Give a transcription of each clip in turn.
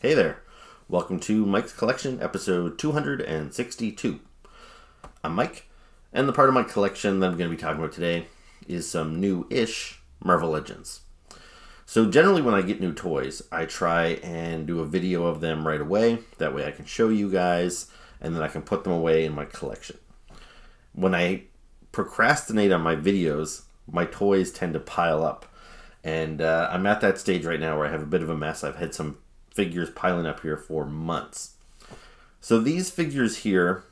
Hey there. Welcome to Mike's Collection, episode 262. I'm Mike, and the part of my collection that I'm going to be talking about today is some new-ish Marvel Legends. So generally when I get new toys, I try and do a video of them right away. That way I can show you guys, and then I can put them away in my collection. When I procrastinate on my videos, my toys tend to pile up. And I'm at that stage right now where I have a bit of a mess. I've had some figures piling up here for months. So these figures here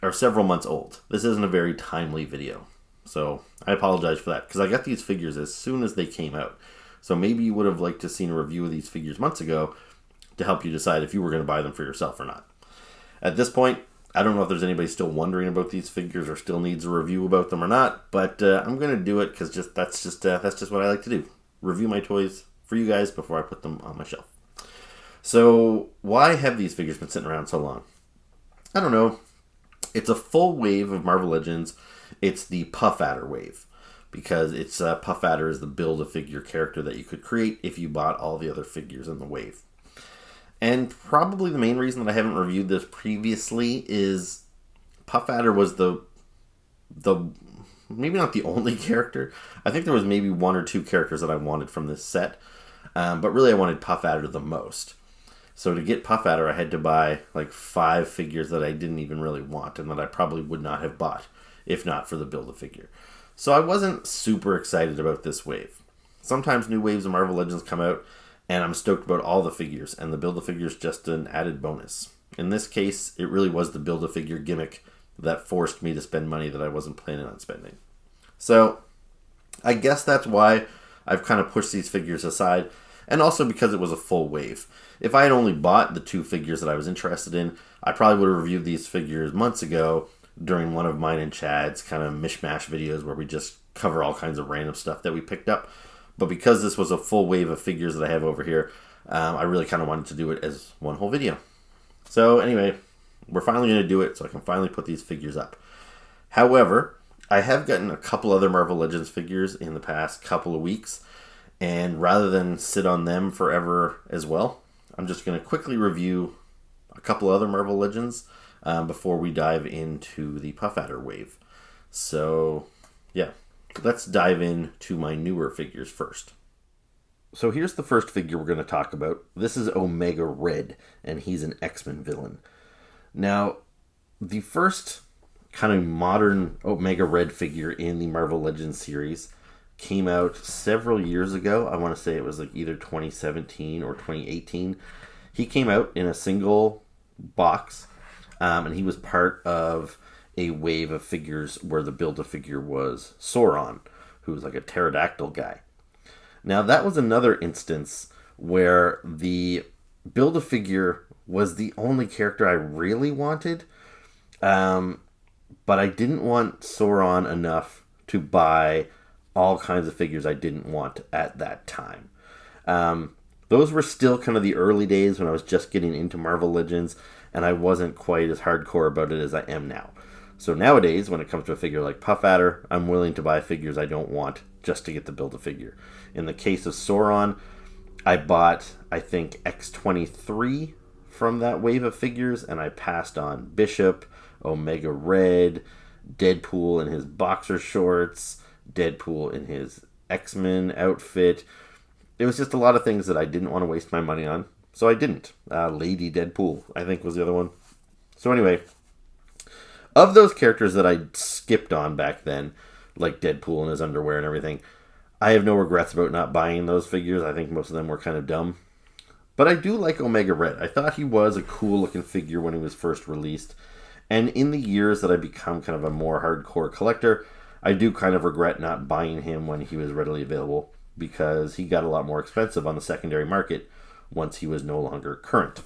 are several months old. This isn't a very timely video. So I apologize for that, because I got these figures as soon as they came out. So maybe you would have liked to seen a review of these figures months ago to help you decide if you were going to buy them for yourself or not. At this point, I don't know if there's anybody still wondering about these figures or still needs a review about them or not, but I'm going to do it because that's just what I like to do. Review my toys for you guys before I put them on my shelf. So why have these figures been sitting around so long? I don't know. It's a full wave of Marvel Legends. It's the Puff Adder wave, because it's Puff Adder is the Build-A-Figure character that you could create if you bought all the other figures in the wave. And probably the main reason that I haven't reviewed this previously is Puff Adder was the maybe not the only character. I think there was maybe one or two characters that I wanted from this set, but really I wanted Puff Adder the most. So to get Puff Adder, I had to buy like 5 figures that I didn't even really want and that I probably would not have bought if not for the Build-A-Figure. So I wasn't super excited about this wave. Sometimes new waves of Marvel Legends come out and I'm stoked about all the figures, and the Build-A-Figure is just an added bonus. In this case, it really was the Build-A-Figure gimmick that forced me to spend money that I wasn't planning on spending. So I guess that's why I've kind of pushed these figures aside, and also because it was a full wave. If I had only bought the 2 figures that I was interested in, I probably would have reviewed these figures months ago during one of mine and Chad's kind of mishmash videos where we just cover all kinds of random stuff that we picked up. But because this was a full wave of figures that I have over here, I really kind of wanted to do it as one whole video. So anyway, we're finally going to do it so I can finally put these figures up. However, I have gotten a couple other Marvel Legends figures in the past couple of weeks, and rather than sit on them forever as well, I'm just going to quickly review a couple other Marvel Legends before we dive into the Puff Adder wave. So yeah, let's dive into my newer figures first. So here's the first figure we're going to talk about. This is Omega Red, and he's an X-Men villain. Now, the first kind of modern Omega Red figure in the Marvel Legends series came out several years ago. I want to say it was like either 2017 or 2018. He came out in a single box, and he was part of a wave of figures where the Build-A-Figure was Sauron, who was like a pterodactyl guy. Now, that was another instance where the Build-A-Figure was the only character I really wanted, but I didn't want Sauron enough to buy all kinds of figures I didn't want at that time. Those were still kind of the early days when I was just getting into Marvel Legends, and I wasn't quite as hardcore about it as I am now. So nowadays, when it comes to a figure like Puff Adder, I'm willing to buy figures I don't want just to get the Build-A-Figure. In the case of Sauron, I bought, I think, X-23 from that wave of figures, and I passed on Bishop, Omega Red, Deadpool in his boxer shorts, Deadpool in his X-Men outfit. It was just a lot of things that I didn't want to waste my money on, so I didn't. Lady Deadpool, I think, was the other one. So anyway, of those characters that I skipped on back then, like Deadpool and his underwear and everything, I have no regrets about not buying those figures. I think most of them were kind of dumb. But I do like Omega Red. I thought he was a cool looking figure when he was first released. And in the years that I've become kind of a more hardcore collector, I do kind of regret not buying him when he was readily available, because he got a lot more expensive on the secondary market once he was no longer current.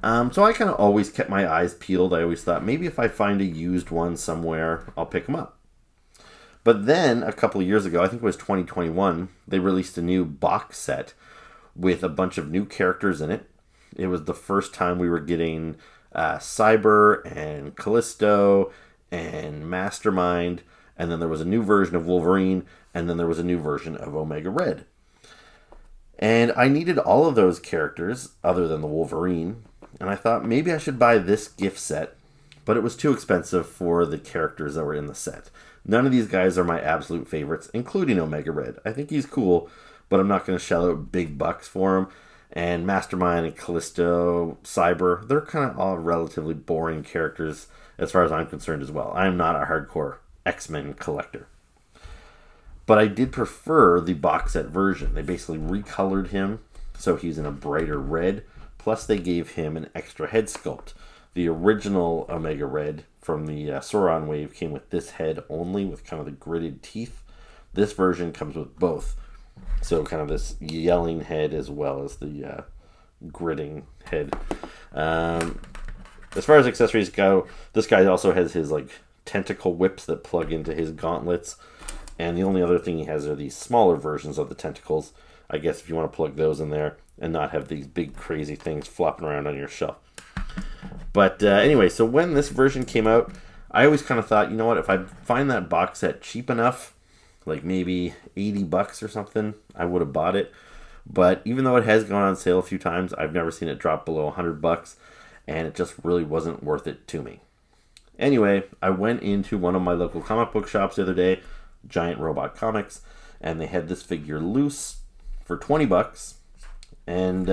So I kind of always kept my eyes peeled. I always thought, maybe if I find a used one somewhere, I'll pick him up. But then, a couple of years ago, I think it was 2021, they released a new box set with a bunch of new characters in it. It was the first time we were getting Cyber and Callisto and Mastermind, and then there was a new version of Wolverine, and then there was a new version of Omega Red. And I needed all of those characters other than the Wolverine. And I thought maybe I should buy this gift set, but it was too expensive for the characters that were in the set. None of these guys are my absolute favorites, including Omega Red. I think he's cool, but I'm not going to shell out big bucks for him. And Mastermind and Callisto, Cyber, they're kind of all relatively boring characters as far as I'm concerned as well. I'm not a hardcore X-Men collector. But I did prefer the box set version. They basically recolored him so he's in a brighter red. Plus they gave him an extra head sculpt. The original Omega Red from the Sauron wave came with this head only, with kind of the gritted teeth. This version comes with both. So kind of this yelling head as well as the gritting head. As far as accessories go, this guy also has his like tentacle whips that plug into his gauntlets. And the only other thing he has are these smaller versions of the tentacles. I guess if you want to plug those in there and not have these big crazy things flopping around on your shelf. But anyway, so when this version came out, I always kind of thought, you know what, if I find that box set cheap enough, like maybe $80 or something, I would have bought it. But even though it has gone on sale a few times, I've never seen it drop below $100, and it just really wasn't worth it to me. Anyway, I went into one of my local comic book shops the other day, Giant Robot Comics, and they had this figure loose for $20. And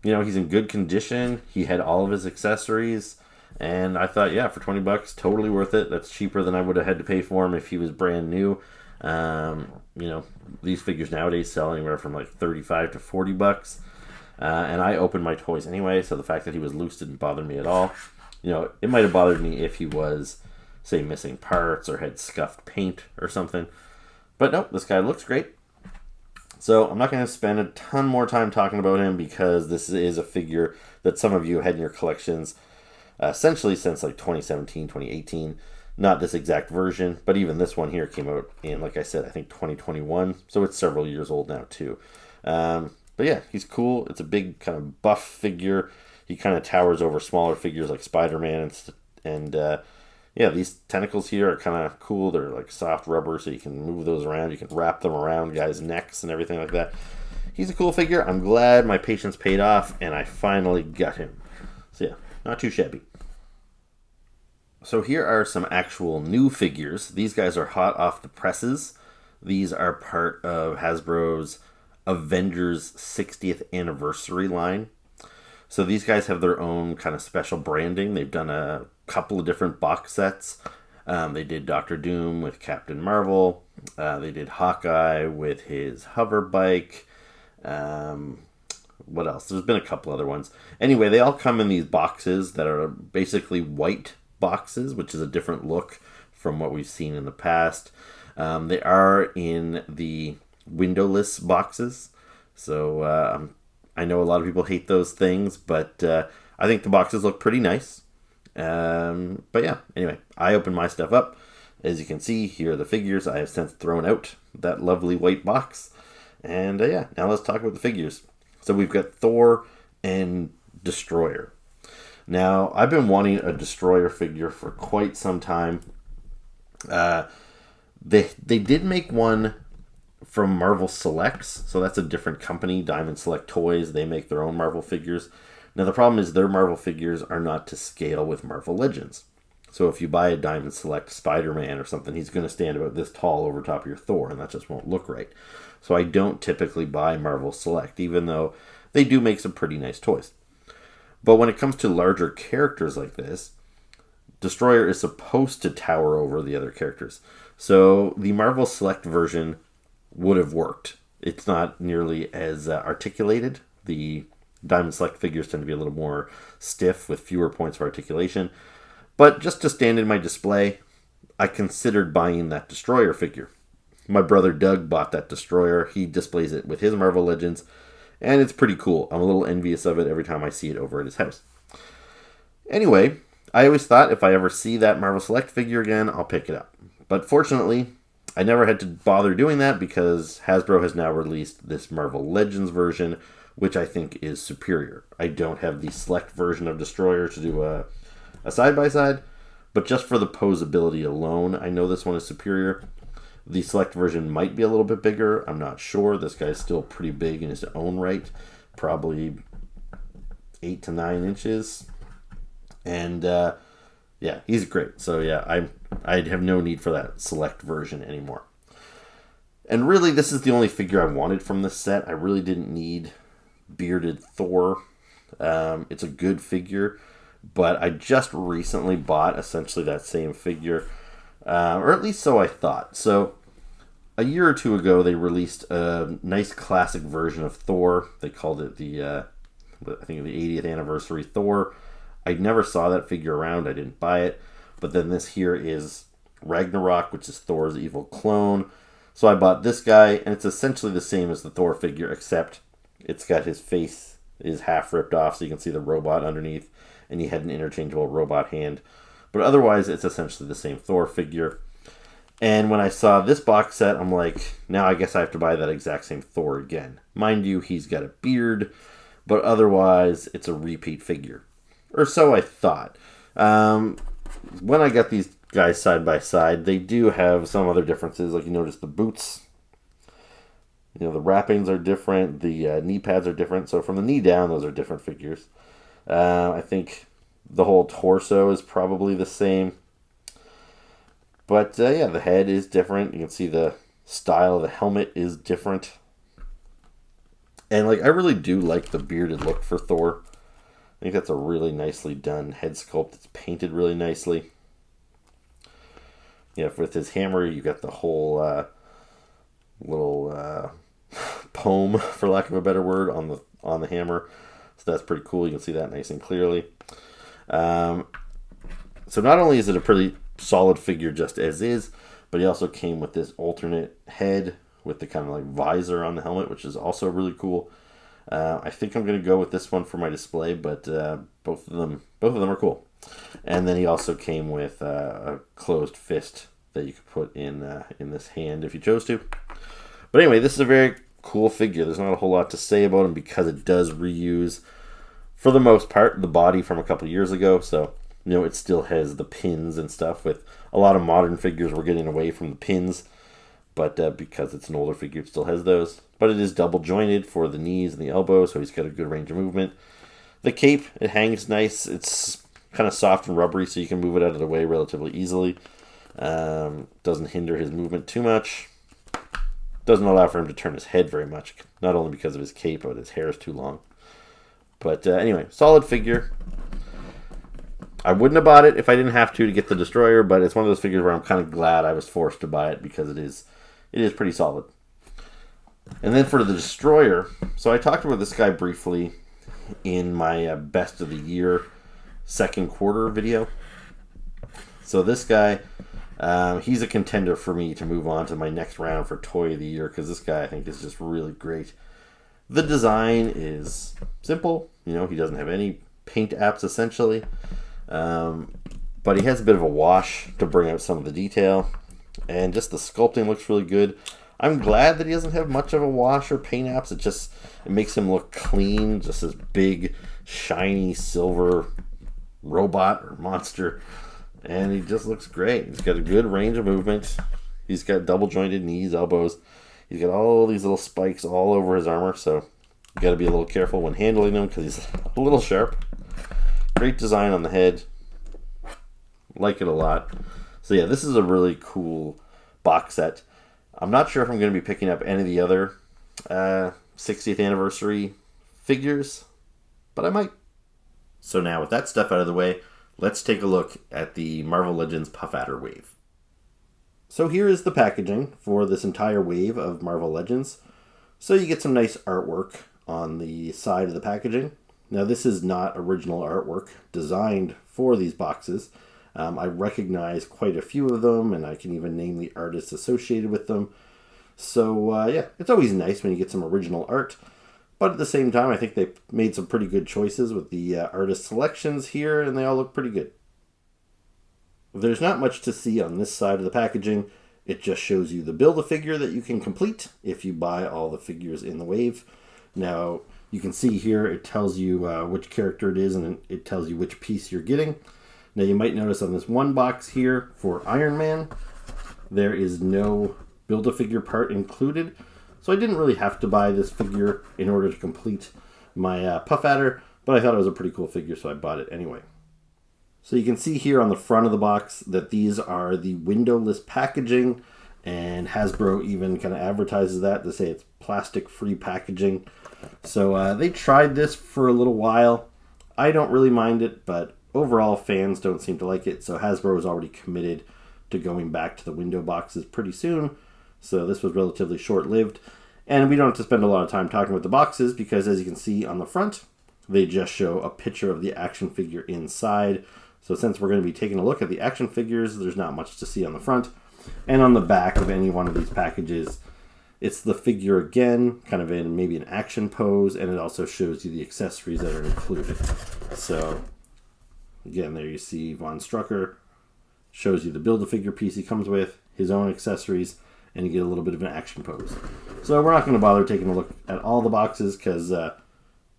he's in good condition. He had all of his accessories, and I thought, yeah, for $20, totally worth it. That's cheaper than I would have had to pay for him if he was brand new. These figures nowadays sell anywhere from like $35 to $40. And I opened my toys anyway, so the fact that he was loose didn't bother me at all. It might have bothered me if he was, say, missing parts or had scuffed paint or something. But nope, this guy looks great. So I'm not going to spend a ton more time talking about him, because this is a figure that some of you had in your collections essentially since like 2017, 2018. Not this exact version, but even this one here came out in, like I said, I think 2021. So it's several years old now too. But yeah, he's cool. It's a big kind of buff figure. He kind of towers over smaller figures like Spider-Man and these tentacles here are kind of cool. They're like soft rubber, so you can move those around. You can wrap them around guys' necks and everything like that. He's a cool figure. I'm glad my patience paid off, and I finally got him. So yeah, not too shabby. So here are some actual new figures. These guys are hot off the presses. These are part of Hasbro's Avengers 60th anniversary line. So these guys have their own kind of special branding. They've done a couple of different box sets. They did Doctor Doom with Captain Marvel. They did Hawkeye with his hover bike. What else? There's been a couple other ones. Anyway, they all come in these boxes that are basically white boxes, which is a different look from what we've seen in the past. They are in the windowless boxes. So I know a lot of people hate those things, but I think the boxes look pretty nice. But yeah, anyway, I opened my stuff up. As you can see, here are the figures. I have since thrown out that lovely white box. And now let's talk about the figures. So we've got Thor and Destroyer. Now, I've been wanting a Destroyer figure for quite some time. They did make one from Marvel Selects, so that's a different company, Diamond Select Toys. They make their own Marvel figures. Now, the problem is their Marvel figures are not to scale with Marvel Legends. So if you buy a Diamond Select Spider-Man or something, he's going to stand about this tall over top of your Thor, and that just won't look right. So I don't typically buy Marvel Select, even though they do make some pretty nice toys. But when it comes to larger characters like this, Destroyer is supposed to tower over the other characters. So the Marvel Select version would have worked. It's not nearly as articulated. The Diamond Select figures tend to be a little more stiff with fewer points of articulation. But just to stand in my display, I considered buying that Destroyer figure. My brother Doug bought that Destroyer. He displays it with his Marvel Legends, and it's pretty cool. I'm a little envious of it every time I see it over at his house. Anyway, I always thought if I ever see that Marvel Select figure again, I'll pick it up. But fortunately, I never had to bother doing that because Hasbro has now released this Marvel Legends version, which I think is superior. I don't have the Select version of Destroyer to do a side-by-side, but just for the posability alone, I know this one is superior. The select version might be a little bit bigger. I'm not sure. This guy's still pretty big in his own right. Probably 8 to 9 inches. And yeah, he's great. So yeah, I'd have no need for that select version anymore. And really, this is the only figure I wanted from this set. I really didn't need bearded Thor. It's a good figure, but I just recently bought essentially that same figure, or at least so I thought. So a year or two ago, they released a nice classic version of Thor. They called it I think the 80th anniversary Thor. I never saw that figure around. I didn't buy it. But then this here is Ragnarok, which is Thor's evil clone. So I bought this guy, and it's essentially the same as the Thor figure, except it's got his face is half ripped off, so you can see the robot underneath, and he had an interchangeable robot hand. But otherwise, it's essentially the same Thor figure. And when I saw this box set, I'm like, now I guess I have to buy that exact same Thor again. Mind you, he's got a beard, but otherwise, it's a repeat figure. Or so I thought. When I got these guys side by side, they do have some other differences. Like you notice the boots, the wrappings are different, the knee pads are different. So from the knee down, those are different figures. I think the whole torso is probably the same. But yeah, the head is different. You can see the style of the helmet is different. And I really do like the bearded look for Thor. I think that's a really nicely done head sculpt. It's painted really nicely. With his hammer, you got the whole little poem, for lack of a better word, on the hammer. So that's pretty cool. You can see that nice and clearly. So not only is it a pretty solid figure just as is, but he also came with this alternate head with the kind of visor on the helmet, which is also really cool. I think I'm going to go with this one for my display, but both of them are cool. And then he also came with a closed fist that you could put in this hand if you chose to. But anyway, this is a very cool figure. There's not a whole lot to say about him because it does reuse, for the most part, the body from a couple years ago. So, it still has the pins and stuff. With a lot of modern figures, we're getting away from the pins. But because it's an older figure, it still has those. But it is double jointed for the knees and the elbows, so he's got a good range of movement. The cape, it hangs nice. It's kind of soft and rubbery, so you can move it out of the way relatively easily. Doesn't hinder his movement too much. Doesn't allow for him to turn his head very much, not only because of his cape, but his hair is too long. But anyway, solid figure. I wouldn't have bought it if I didn't have to get the Destroyer, but it's one of those figures where I'm kind of glad I was forced to buy it because it is pretty solid. And then for the Destroyer, so I talked about this guy briefly in my best of the year second quarter video. So this guy, he's a contender for me to move on to my next round for Toy of the Year because this guy I think is just really great. The design is simple. He doesn't have any paint apps essentially. But he has a bit of a wash to bring out some of the detail. And just the sculpting looks really good. I'm glad that he doesn't have much of a wash or paint apps. It makes him look clean. Just this big, shiny, silver robot or monster. And he just looks great. He's got a good range of movement. He's got double jointed knees, elbows. He's got all these little spikes all over his armor. So you got to be a little careful when handling him because he's a little sharp. Great design on the head. Like it a lot. So yeah, this is a really cool box set. I'm not sure if I'm going to be picking up any of the other 60th anniversary figures, but I might. So now with that stuff out of the way, let's take a look at the Marvel Legends Puff Adder wave. So here is the packaging for this entire wave of Marvel Legends. So you get some nice artwork on the side of the packaging. Now this is not original artwork designed for these boxes. I recognize quite a few of them, and I can even name the artists associated with them. So yeah, it's always nice when you get some original art. But at the same time, I think they made some pretty good choices with the artist selections here, and they all look pretty good. There's not much to see on this side of the packaging. It just shows you the Build-A-Figure that you can complete if you buy all the figures in the wave. Now, you can see here it tells you which character it is, and it tells you which piece you're getting. Now, you might notice on this one box here for Iron Man, there is no Build-A-Figure part included, so I didn't really have to buy this figure in order to complete my Puff Adder, but I thought it was a pretty cool figure, so I bought it anyway. So you can see here on the front of the box that these are the windowless packaging, and Hasbro even kind of advertises that to say it's plastic-free packaging. So they tried this for a little while. I don't really mind it, but overall fans don't seem to like it, so Hasbro is already committed to going back to the window boxes pretty soon. So this was relatively short-lived. And we don't have to spend a lot of time talking about the boxes because, as you can see on the front, they just show a picture of the action figure inside. So since we're going to be taking a look at the action figures, there's not much to see on the front. And on the back of any one of these packages, it's the figure again, kind of in maybe an action pose, and it also shows you the accessories that are included. So again, there you see Von Strucker, shows you the Build-A-Figure piece he comes with, his own accessories, and you get a little bit of an action pose. So we're not going to bother taking a look at all the boxes because,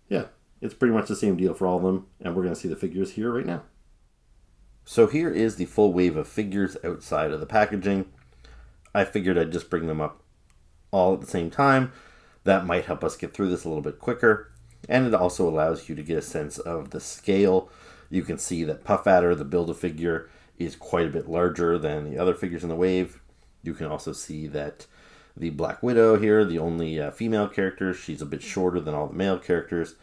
yeah, it's pretty much the same deal for all of them, and we're going to see the figures here right now. So here is the full wave of figures outside of the packaging. I figured I'd just bring them up all at the same time. That might help us get through this a little bit quicker, and it also allows you to get a sense of the scale. You can see that Puff Adder, the Build-A-Figure, is quite a bit larger than the other figures in the wave. You can also see that the Black Widow here, the only female character, she's a bit shorter than all the male characters.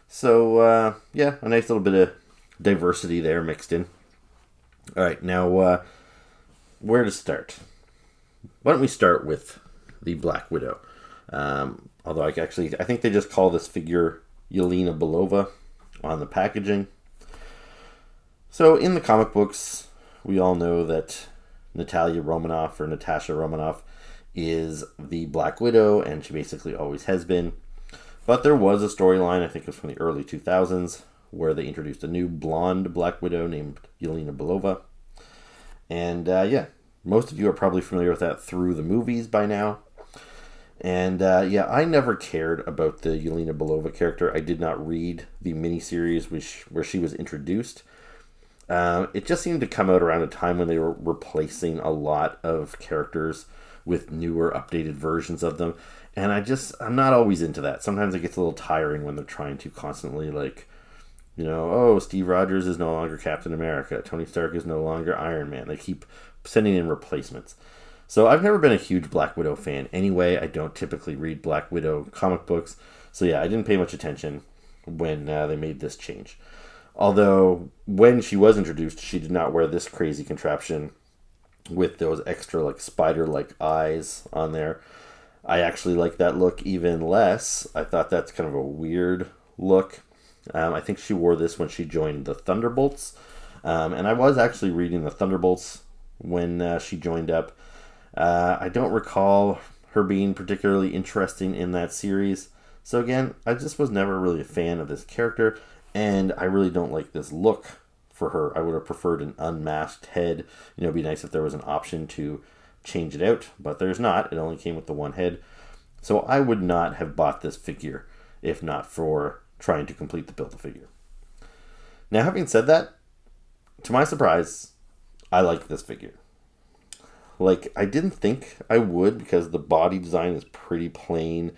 So, yeah, a nice little bit of diversity there mixed in. All right, now, where to start? Why don't we start with the Black Widow? Although I think they just call this figure Yelena Belova on the packaging. So in the comic books, we all know that Natasha Romanoff is the Black Widow, and she basically always has been. But there was a storyline, I think it was from the early 2000s, where they introduced a new blonde Black Widow named Yelena Belova. And yeah, most of you are probably familiar with that through the movies by now. And yeah, I never cared about the Yelena Belova character. I did not read the miniseries where she was introduced. It just seemed to come out around a time when they were replacing a lot of characters with newer, updated versions of them. And I'm not always into that. Sometimes it gets a little tiring when they're trying to constantly, like, you know, oh, Steve Rogers is no longer Captain America. Tony Stark is no longer Iron Man. They keep sending in replacements. So I've never been a huge Black Widow fan. Anyway, I don't typically read Black Widow comic books. So yeah, I didn't pay much attention when they made this change. Although, when she was introduced, she did not wear this crazy contraption with those extra, like, spider-like eyes on there. I actually like that look even less. I thought that's kind of a weird look. I think she wore this when she joined the Thunderbolts. And I was actually reading the Thunderbolts when she joined up. I don't recall her being particularly interesting in that series. So again, I just was never really a fan of this character. And I really don't like this look for her. I would have preferred an unmasked head. You know, it'd be nice if there was an option to change it out, but there's not. It only came with the one head. So I would not have bought this figure if not for trying to complete the Build-A-Figure. Now, having said that, to my surprise, I like this figure. Like, I didn't think I would because the body design is pretty plain.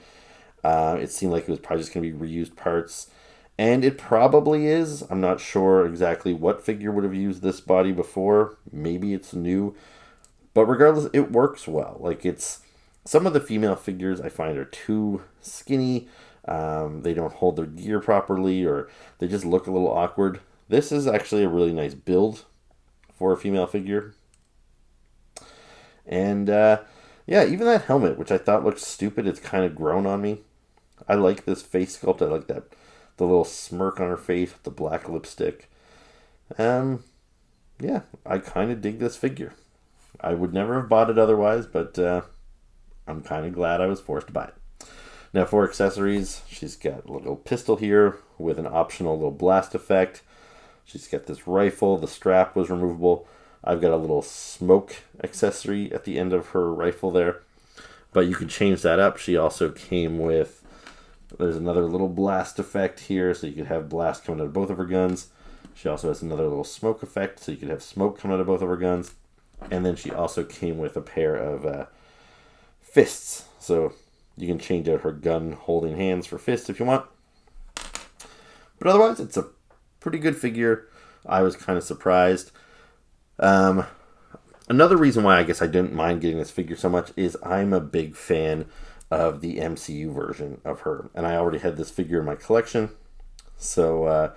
It seemed like it was probably just going to be reused parts. And it probably is. I'm not sure exactly what figure would have used this body before. Maybe it's new. But regardless, it works well. Like, some of the female figures I find are too skinny. They don't hold their gear properly, or they just look a little awkward. This is actually a really nice build for a female figure. And yeah, even that helmet, which I thought looked stupid, it's kind of grown on me. I like this face sculpt. I like the little smirk on her face with the black lipstick. Yeah, I kind of dig this figure. I would never have bought it otherwise, but I'm kind of glad I was forced to buy it. Now for accessories, she's got a little pistol here with an optional little blast effect. She's got this rifle. The strap was removable. I've got a little smoke accessory at the end of her rifle there. But you can change that up. She also came with, there's another little blast effect here, so you could have blast coming out of both of her guns. She also has another little smoke effect, so you could have smoke coming out of both of her guns. And then she also came with a pair of fists. So you can change out her gun holding hands for fists if you want. But otherwise, it's a pretty good figure. I was kind of surprised. Another reason why I guess I didn't mind getting this figure so much is I'm a big fan of the MCU version of her. And I already had this figure in my collection. So,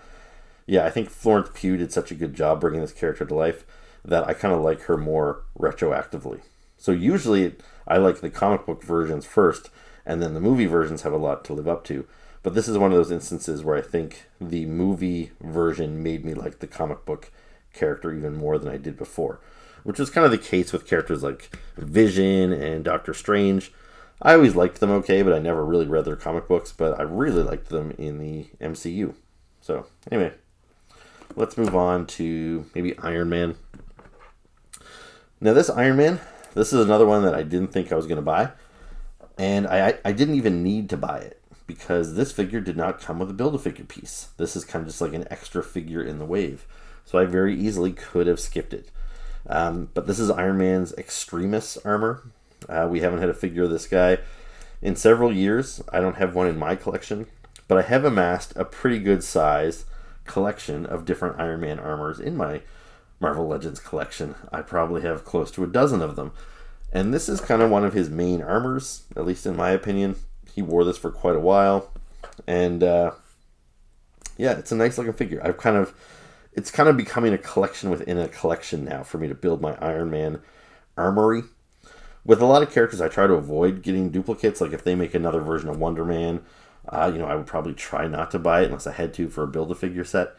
yeah, I think Florence Pugh did such a good job bringing this character to life that I kind of like her more retroactively. So usually I like the comic book versions first, and then the movie versions have a lot to live up to. But this is one of those instances where I think the movie version made me like the comic book character even more than I did before, which was kind of the case with characters like Vision and Doctor Strange. I always liked them okay, but I never really read their comic books, but I really liked them in the MCU. So, anyway, let's move on to maybe Iron Man. Now, this Iron Man, this is another one that I didn't think I was going to buy, and I didn't even need to buy it, because this figure did not come with a Build-A-Figure piece. This is kind of just like an extra figure in the wave. So I very easily could have skipped it. But this is Iron Man's Extremis armor. We haven't had a figure of this guy in several years. I don't have one in my collection, but I have amassed a pretty good size collection of different Iron Man armors in my Marvel Legends collection. I probably have close to a dozen of them. And this is kind of one of his main armors, at least in my opinion. He wore this for quite a while. And yeah, it's a nice looking figure. It's kind of becoming a collection within a collection now for me to build my Iron Man armory. With a lot of characters, I try to avoid getting duplicates. Like if they make another version of Wonder Man, I would probably try not to buy it unless I had to for a Build-A-Figure set.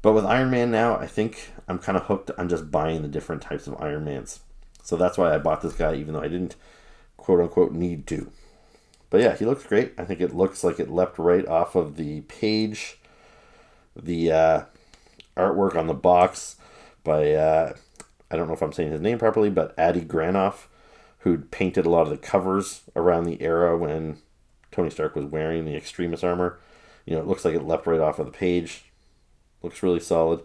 But with Iron Man now, I think I'm kind of hooked on just buying the different types of Iron Mans. So that's why I bought this guy, even though I didn't, quote-unquote, need to. But yeah, he looks great. I think it looks like it leapt right off of the page. The artwork on the box by, I don't know if I'm saying his name properly, but Adi Granoff, who'd painted a lot of the covers around the era when Tony Stark was wearing the Extremis armor. It looks like it leapt right off of the page. Looks really solid.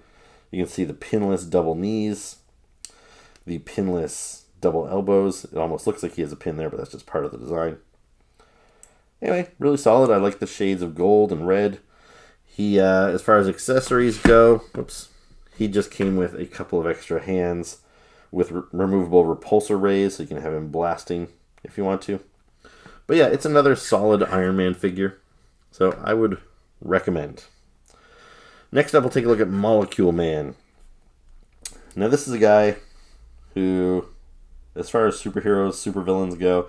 You can see the pinless double knees, the pinless double elbows. It almost looks like he has a pin there, but that's just part of the design. Anyway, really solid. I like the shades of gold and red. He, as far as accessories go, he just came with a couple of extra hands with removable repulsor rays, so you can have him blasting if you want to. But yeah, it's another solid Iron Man figure, so I would recommend. Next up, we'll take a look at Molecule Man. Now, this is a guy who, as far as superheroes, supervillains go,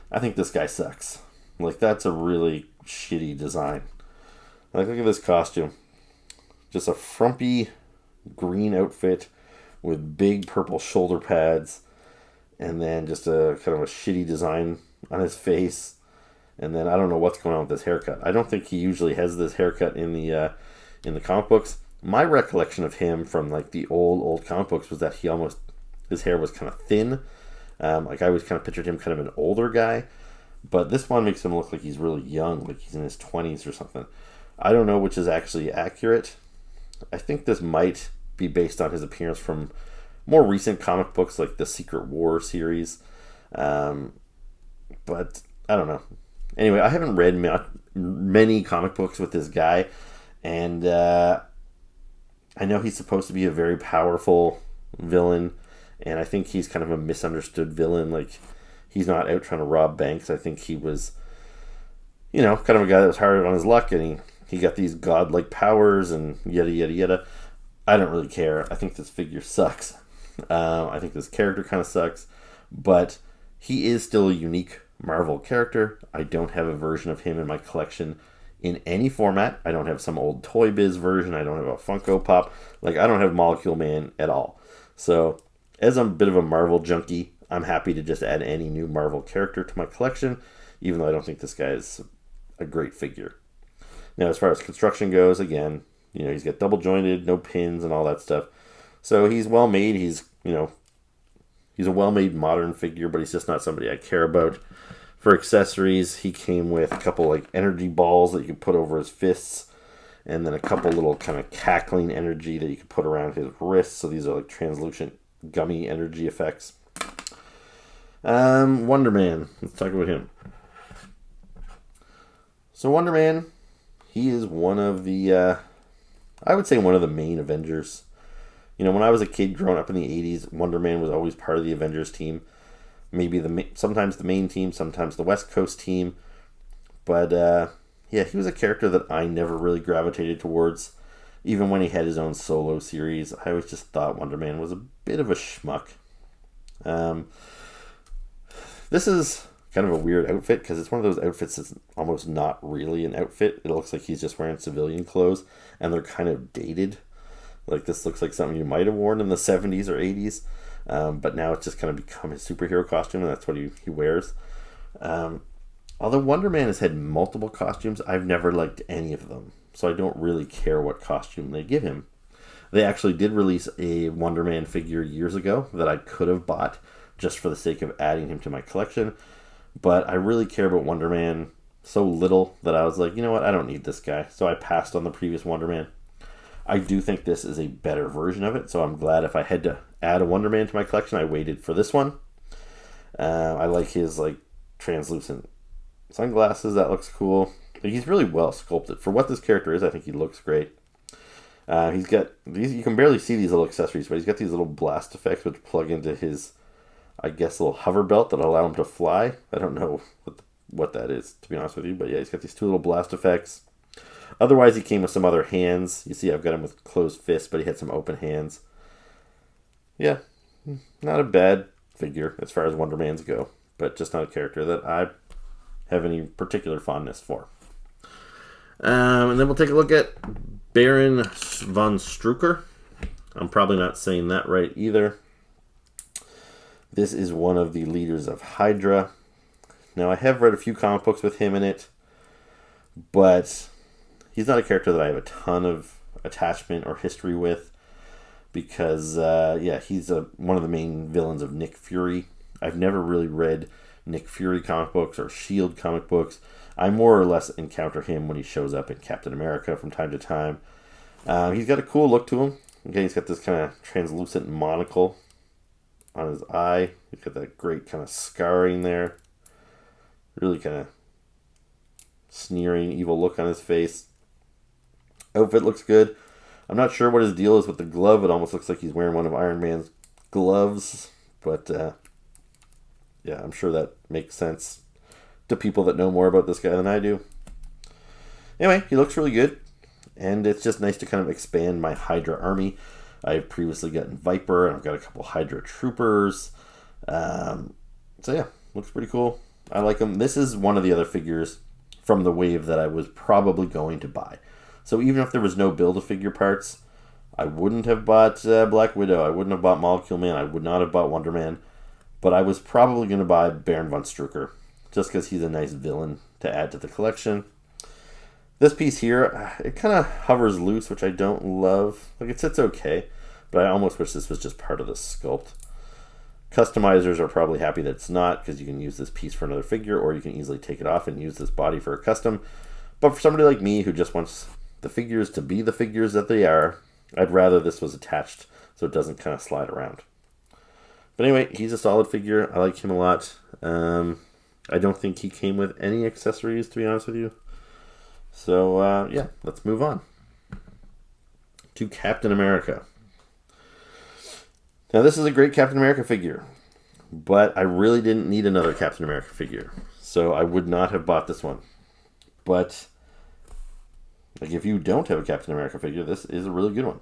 I think this guy sucks. Like, that's a really shitty design. Like, look at this costume. Just a frumpy green outfit with big purple shoulder pads, and then just a kind of a shitty design on his face. And then I don't know what's going on with this haircut. I don't think he usually has this haircut in the comic books. My recollection of him from like the old comic books was that his hair was kind of thin. Like I always kind of pictured him kind of an older guy, but this one makes him look like he's really young, like he's in his 20s or something. I don't know which is actually accurate. I think this might be based on his appearance from more recent comic books like the Secret War series. But I don't know. Anyway, I haven't read many comic books with this guy, and I know he's supposed to be a very powerful villain, and I think he's kind of a misunderstood villain. Like, he's not out trying to rob banks. I think he was, kind of a guy that was hard on his luck, and he got these godlike powers and yada, yada, yada. I don't really care. I think this figure sucks. I think this character kind of sucks, but he is still a unique Marvel character. I don't have a version of him in my collection in any format. I don't have some old Toy Biz version. I don't have a Funko Pop. Like, I don't have Molecule Man at all. So, as I'm a bit of a Marvel junkie, I'm happy to just add any new Marvel character to my collection, even though I don't think this guy is a great figure. Now, as far as construction goes, again, he's got double jointed, no pins and all that stuff. So he's well made. He's a well-made modern figure, but he's just not somebody I care about. For accessories, he came with a couple like energy balls that you could put over his fists, and then a couple little kind of cackling energy that you could put around his wrists. So these are like translucent gummy energy effects. Wonder Man. Let's talk about him. So Wonder Man, he is one of the, I would say one of the main Avengers. You know, when I was a kid growing up in the 80s, Wonder Man was always part of the Avengers team. Maybe sometimes the main team, sometimes the West Coast team. But, yeah, he was a character that I never really gravitated towards. Even when he had his own solo series, I always just thought Wonder Man was a bit of a schmuck. This is kind of a weird outfit because it's one of those outfits that's almost not really an outfit. It looks like he's just wearing civilian clothes, and they're kind of dated. Like, this looks like something you might have worn in the 70s or 80s, but now it's just kind of become his superhero costume, and that's what he wears. Although Wonder Man has had multiple costumes, I've never liked any of them, so I don't really care what costume they give him. They actually did release a Wonder Man figure years ago that I could have bought just for the sake of adding him to my collection, but I really care about Wonder Man so little that I was like, you know what, I don't need this guy, so I passed on the previous Wonder Man. I do think this is a better version of it, so I'm glad if I had to add a Wonder Man to my collection, I waited for this one. I like his like translucent sunglasses. That looks cool. He's really well sculpted. For what this character is, I think he looks great. He's got these, you can barely see these little accessories, but he's got these little blast effects which plug into his, I guess, little hover belt that allow him to fly. I don't know what that is, to be honest with you, but yeah, he's got these two little blast effects. Otherwise, he came with some other hands. You see, I've got him with closed fists, but he had some open hands. Yeah, not a bad figure as far as Wonder Mans go, but just not a character that I have any particular fondness for. And then we'll take a look at Baron von Strucker. I'm probably not saying that right either. This is one of the leaders of Hydra. Now, I have read a few comic books with him in it, but he's not a character that I have a ton of attachment or history with because, yeah, he's one of the main villains of Nick Fury. I've never really read Nick Fury comic books or S.H.I.E.L.D. comic books. I more or less encounter him when he shows up in Captain America from time to time. He's got a cool look to him. Okay, he's got this kind of translucent monocle on his eye. He's got that great kind of scarring there. Really kind of sneering, evil look on his face. Outfit looks good. I'm not sure what his deal is with the glove. It almost looks like he's wearing one of Iron Man's gloves. But, yeah, I'm sure that makes sense to people that know more about this guy than I do. Anyway, he looks really good. And it's just nice to kind of expand my Hydra army. I've previously gotten Viper, and I've got a couple Hydra troopers. So yeah, looks pretty cool. I like him. This is one of the other figures from the wave that I was probably going to buy. So even if there was no Build-A-Figure parts, I wouldn't have bought Black Widow. I wouldn't have bought Molecule Man. I would not have bought Wonder Man. But I was probably going to buy Baron von Strucker, just because he's a nice villain to add to the collection. This piece here, it kind of hovers loose, which I don't love. Like, it sits okay, but I almost wish this was just part of the sculpt. Customizers are probably happy that it's not, because you can use this piece for another figure, or you can easily take it off and use this body for a custom. But for somebody like me who just wants the figures to be the figures that they are, I'd rather this was attached so it doesn't kind of slide around. But anyway, he's a solid figure. I like him a lot. I don't think he came with any accessories, to be honest with you. So, yeah, let's move on to Captain America. Now, this is a great Captain America figure, but I really didn't need another Captain America figure, so I would not have bought this one. But, like, if you don't have a Captain America figure, this is a really good one.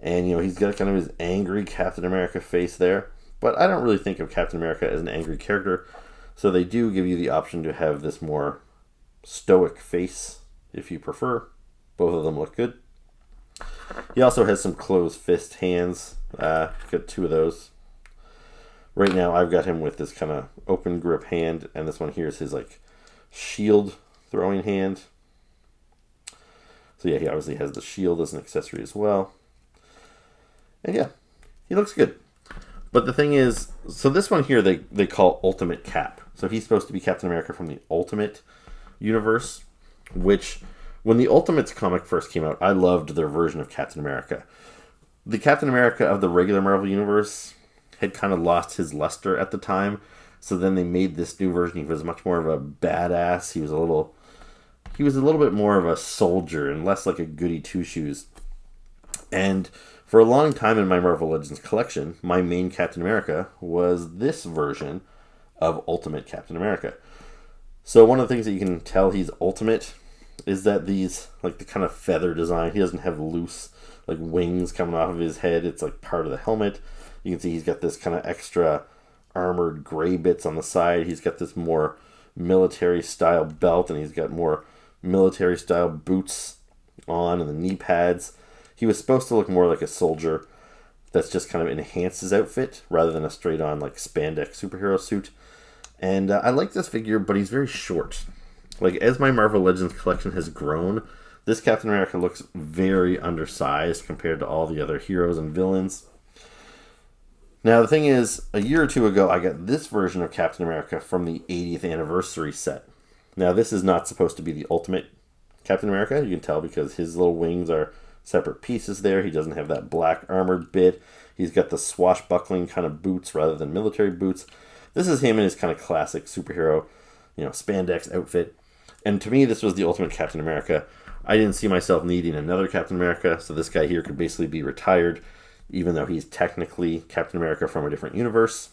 And, you know, he's got kind of his angry Captain America face there, but I don't really think of Captain America as an angry character, so they do give you the option to have this more stoic face, if you prefer. Both of them look good. He also has some closed fist hands. Got two of those. Right now, I've got him with this kind of open grip hand, and this one here is his like shield throwing hand. So yeah, he obviously has the shield as an accessory as well. And yeah, he looks good. But the thing is, so this one here they call Ultimate Cap. So he's supposed to be Captain America from the Ultimate universe, which when the Ultimates comic first came out, I loved their version of Captain America. The Captain America of the regular Marvel universe had kind of lost his luster at the time. So then they made this new version. He was much more of a badass. He was a little bit more of a soldier and less like a goody two-shoes. And for a long time in my Marvel Legends collection, my main Captain America was this version of Ultimate Captain America. So one of the things that you can tell he's Ultimate is that these, like the kind of feather design, he doesn't have loose like wings coming off of his head. It's like part of the helmet. You can see he's got this kind of extra armored gray bits on the side. He's got this more military style belt, and he's got more military style boots on and the knee pads. He was supposed to look more like a soldier. That's just kind of enhanced his outfit rather than a straight on like spandex superhero suit. And I like this figure, but he's very short. Like, as my Marvel Legends collection has grown, this Captain America looks very undersized compared to all the other heroes and villains. Now, the thing is, a year or two ago, I got this version of Captain America from the 80th anniversary set. Now, this is not supposed to be the Ultimate Captain America. You can tell because his little wings are separate pieces there. He doesn't have that black armored bit. He's got the swashbuckling kind of boots rather than military boots. This is him in his kind of classic superhero, spandex outfit. And to me, this was the Ultimate Captain America. I didn't see myself needing another Captain America, so this guy here could basically be retired, even though he's technically Captain America from a different universe.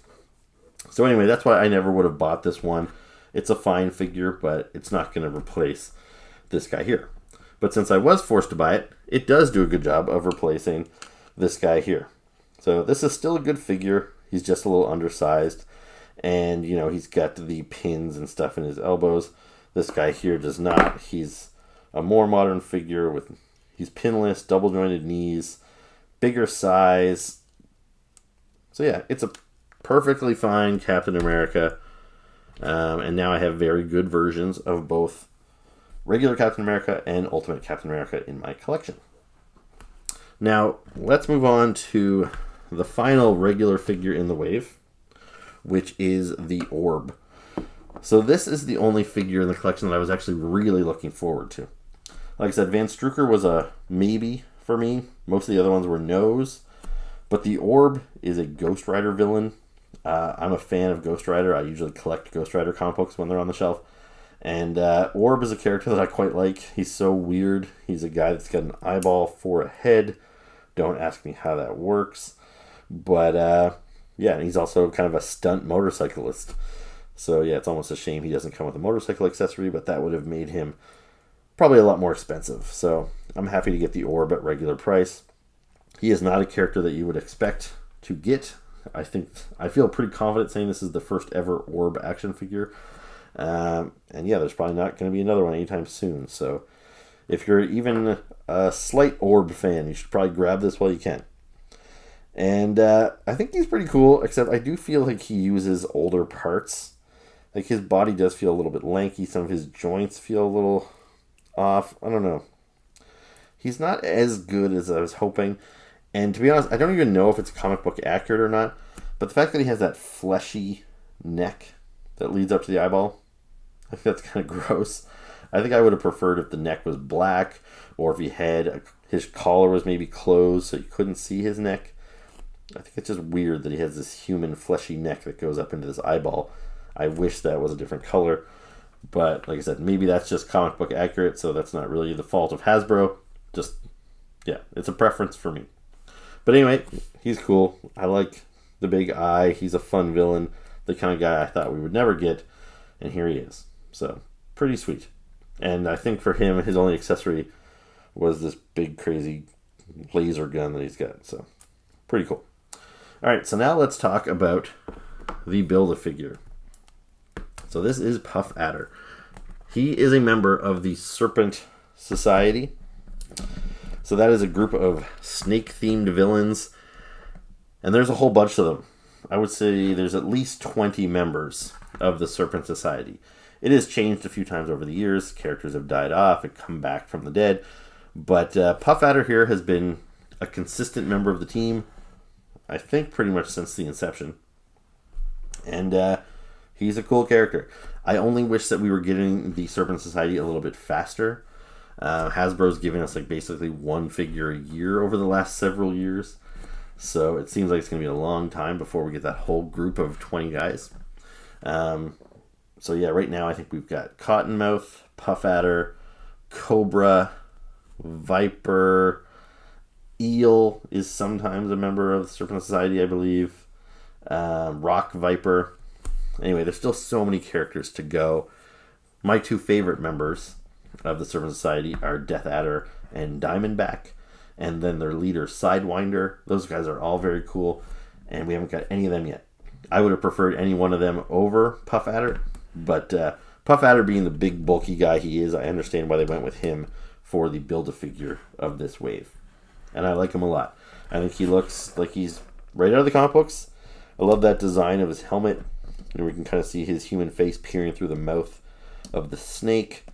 So anyway, that's why I never would have bought this one. It's a fine figure, but it's not going to replace this guy here. But since I was forced to buy it, it does do a good job of replacing this guy here. So this is still a good figure. He's just a little undersized. And, he's got the pins and stuff in his elbows. This guy here does not. He's a more modern figure he's pinless, double jointed knees, bigger size. So yeah, it's a perfectly fine Captain America. And now I have very good versions of both regular Captain America and Ultimate Captain America in my collection. Now, let's move on to the final regular figure in the wave, which is the Orb. So this is the only figure in the collection that I was actually really looking forward to. Like I said, Van Strucker was a maybe for me. Most of the other ones were no's. But the Orb is a Ghost Rider villain. I'm a fan of Ghost Rider. I usually collect Ghost Rider comic books when they're on the shelf. And Orb is a character that I quite like. He's so weird. He's a guy that's got an eyeball for a head. Don't ask me how that works. But yeah, he's also kind of a stunt motorcyclist. So yeah, it's almost a shame he doesn't come with a motorcycle accessory, but that would have made him probably a lot more expensive. So I'm happy to get the Orb at regular price. He is not a character that you would expect to get. I feel pretty confident saying this is the first ever Orb action figure. And yeah, there's probably not going to be another one anytime soon. So if you're even a slight Orb fan, you should probably grab this while you can. And I think he's pretty cool, except I do feel like he uses older parts. Like, his body does feel a little bit lanky. Some of his joints feel a little off. I don't know. He's not as good as I was hoping. And to be honest, I don't even know if it's comic book accurate or not. But the fact that he has that fleshy neck that leads up to the eyeball, I think that's kind of gross. I think I would have preferred if the neck was black, or if he had his collar was maybe closed so you couldn't see his neck. I think it's just weird that he has this human fleshy neck that goes up into this eyeball. I wish that was a different color. But like I said, maybe that's just comic book accurate, so that's not really the fault of Hasbro. Just, yeah, it's a preference for me. But anyway, he's cool. I like the big eye. He's a fun villain. The kind of guy I thought we would never get. And here he is. So, pretty sweet. And I think for him, his only accessory was this big, crazy laser gun that he's got. So, pretty cool. Alright, so now let's talk about the Build-A-Figure. So this is Puff Adder. He is a member of the Serpent Society. So that is a group of snake-themed villains. And there's a whole bunch of them. I would say there's at least 20 members of the Serpent Society. It has changed a few times over the years. Characters have died off and come back from the dead. But Puff Adder here has been a consistent member of the team, I think pretty much since the inception. And he's a cool character. I only wish that we were getting the Serpent Society a little bit faster. Hasbro's giving us like basically one figure a year over the last several years. So it seems like it's going to be a long time before we get that whole group of 20 guys. So yeah, right now I think we've got Cottonmouth, Puff Adder, Cobra, Viper, Eel is sometimes a member of the Serpent Society, I believe. Rock Viper. Anyway, there's still so many characters to go. My two favorite members of the Serpent Society are Death Adder and Diamondback. And then their leader, Sidewinder. Those guys are all very cool. And we haven't got any of them yet. I would have preferred any one of them over Puff Adder. But Puff Adder being the big bulky guy he is, I understand why they went with him for the Build-A-Figure of this wave. And I like him a lot. I think he looks like he's right out of the comic books. I love that design of his helmet. And we can kind of see his human face peering through the mouth of the snake.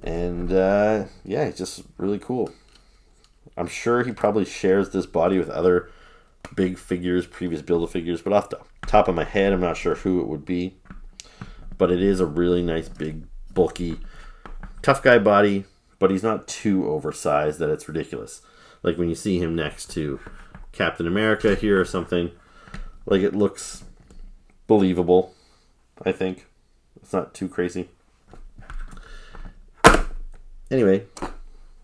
And yeah, he's just really cool. I'm sure he probably shares this body with other big figures, previous Build-A-Figures, but off the top of my head, I'm not sure who it would be. But it is a really nice, big, bulky, tough guy body, but he's not too oversized that it's ridiculous. Like when you see him next to Captain America here or something, like it looks believable, I think. It's not too crazy. Anyway,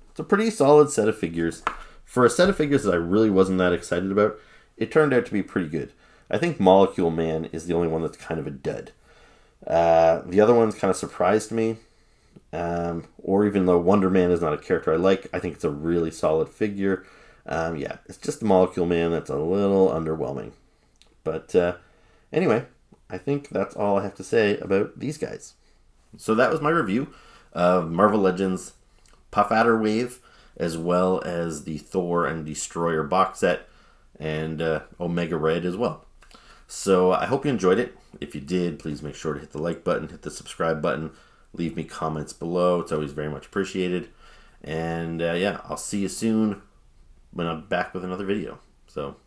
it's a pretty solid set of figures. For a set of figures that I really wasn't that excited about, it turned out to be pretty good. I think Molecule Man is the only one that's kind of a dud. The other ones kind of surprised me. Or even though Wonder Man is not a character I like, I think it's a really solid figure. Yeah, it's just the Molecule Man that's a little underwhelming. But anyway, I think that's all I have to say about these guys. So that was my review of Marvel Legends Puff Adder Wave, as well as the Thor and Destroyer box set, and Omega Red as well. So I hope you enjoyed it. If you did, please make sure to hit the like button, hit the subscribe button, leave me comments below. It's always very much appreciated. And yeah, I'll see you soon when I'm back with another video. So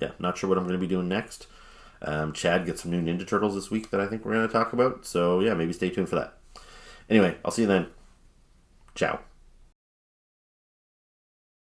yeah, not sure what I'm going to be doing next. Chad gets some new Ninja Turtles this week that I think we're going to talk about. So yeah, maybe stay tuned for that. Anyway, I'll see you then. Ciao.